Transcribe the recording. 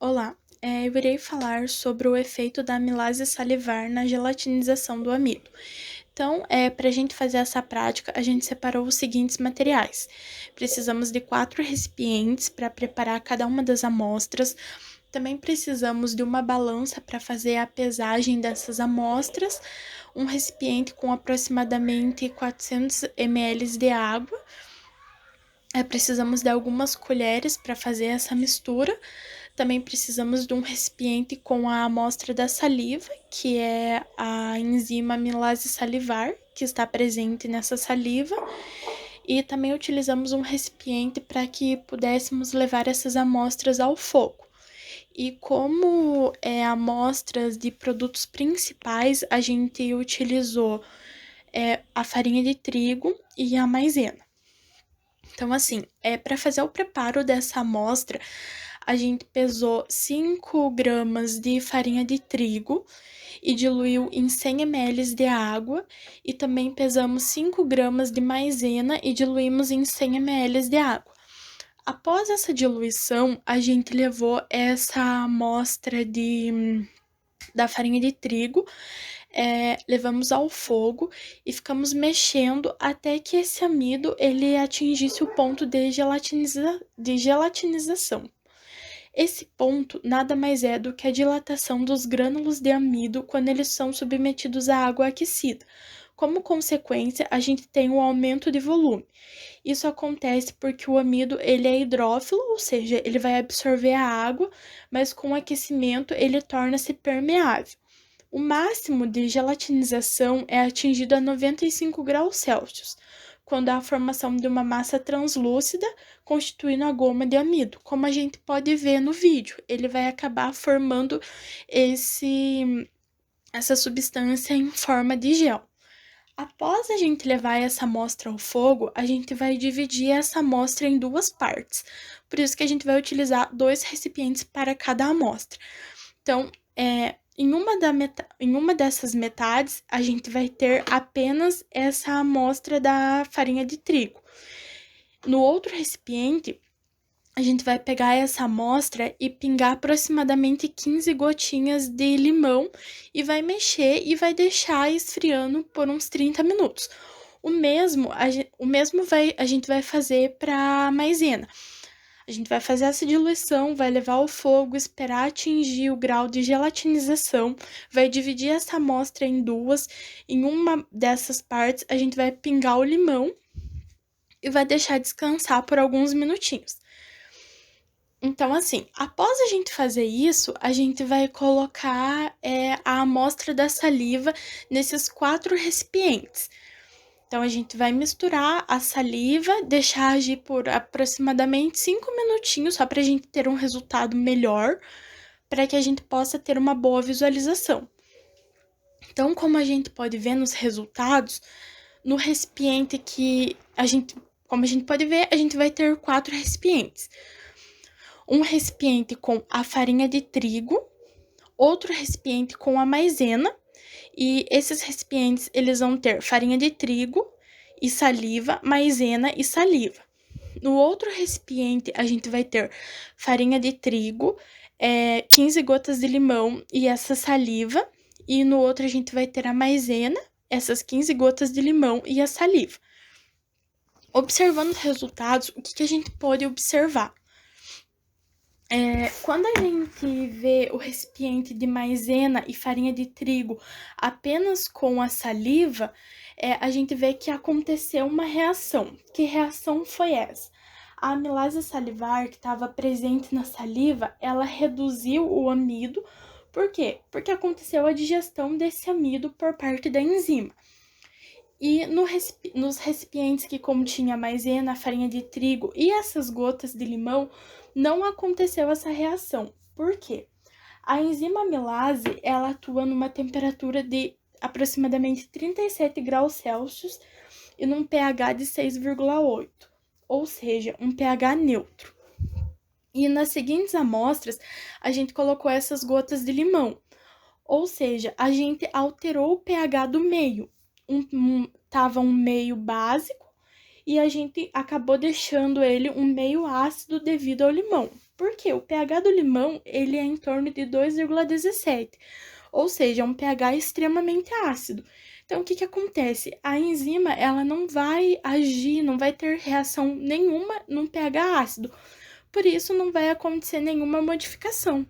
Olá, eu irei falar sobre o efeito da amilase salivar na gelatinização do amido. Então, para a gente fazer essa prática, a gente separou os seguintes materiais. Precisamos de 4 recipientes para preparar cada uma das amostras. Também precisamos de uma balança para fazer a pesagem dessas amostras, um recipiente com aproximadamente 400 ml de água. Precisamos de algumas colheres para fazer essa mistura. Também precisamos de um recipiente com a amostra da saliva, que é a enzima amilase salivar, que está presente nessa saliva. E também utilizamos um recipiente para que pudéssemos levar essas amostras ao fogo. E como amostras de produtos principais, a gente utilizou a farinha de trigo e a maisena. Então, assim, para fazer o preparo dessa amostra, a gente pesou 5 gramas de farinha de trigo e diluiu em 100 ml de água, e também pesamos 5 gramas de maisena e diluímos em 100 ml de água. Após essa diluição, a gente levou essa amostra da farinha de trigo, levamos ao fogo e ficamos mexendo até que esse amido ele atingisse o ponto de gelatinização. Esse ponto nada mais é do que a dilatação dos grânulos de amido quando eles são submetidos à água aquecida. Como consequência, a gente tem um aumento de volume. Isso acontece porque o amido ele é hidrófilo, ou seja, ele vai absorver a água, mas com o aquecimento ele torna-se permeável. O máximo de gelatinização é atingido a 95 graus Celsius, quando há a formação de uma massa translúcida constituindo a goma de amido. Como a gente pode ver no vídeo, ele vai acabar formando essa substância em forma de gel. Após a gente levar essa amostra ao fogo, a gente vai dividir essa amostra em 2 partes. Por isso que a gente vai utilizar 2 recipientes para cada amostra. Então, em uma dessas metades, a gente vai ter apenas essa amostra da farinha de trigo. No outro recipiente, a gente vai pegar essa amostra e pingar aproximadamente 15 gotinhas de limão e vai mexer e vai deixar esfriando por uns 30 minutos. O mesmo a gente vai fazer para a maisena. A gente vai fazer essa diluição, vai levar ao fogo, esperar atingir o grau de gelatinização, vai dividir essa amostra em 2. Em uma dessas partes, a gente vai pingar o limão e vai deixar descansar por alguns minutinhos. Então, assim, após a gente fazer isso, a gente vai colocar a amostra da saliva nesses 4 recipientes. Então, a gente vai misturar a saliva, deixar agir por aproximadamente 5 minutinhos, só para a gente ter um resultado melhor, para que a gente possa ter uma boa visualização. Então, como a gente pode ver nos resultados, no recipiente como a gente pode ver, a gente vai ter 4 recipientes. Um recipiente com a farinha de trigo, outro recipiente com a maisena, e esses recipientes, eles vão ter farinha de trigo e saliva, maisena e saliva. No outro recipiente, a gente vai ter farinha de trigo, 15 gotas de limão e essa saliva. E no outro, a gente vai ter a maisena, essas 15 gotas de limão e a saliva. Observando os resultados, o que a gente pode observar? Quando a gente vê o recipiente de maisena e farinha de trigo apenas com a saliva, a gente vê que aconteceu uma reação. Que reação foi essa? A amilase salivar que estava presente na saliva, ela reduziu o amido. Por quê? Porque aconteceu a digestão desse amido por parte da enzima. E nos recipientes que continha maisena, farinha de trigo e essas gotas de limão, não aconteceu essa reação. Por quê? A enzima amilase, ela atua numa temperatura de aproximadamente 37 graus Celsius e num pH de 6,8, ou seja, um pH neutro. E nas seguintes amostras, a gente colocou essas gotas de limão, ou seja, a gente alterou o pH do meio. Tava um meio básico e a gente acabou deixando ele um meio ácido devido ao limão. porque o pH do limão, ele é em torno de 2,17, ou seja, é um pH extremamente ácido. Então, o que que acontece? A enzima, ela não vai agir, não vai ter reação nenhuma num pH ácido, por isso não vai acontecer nenhuma modificação.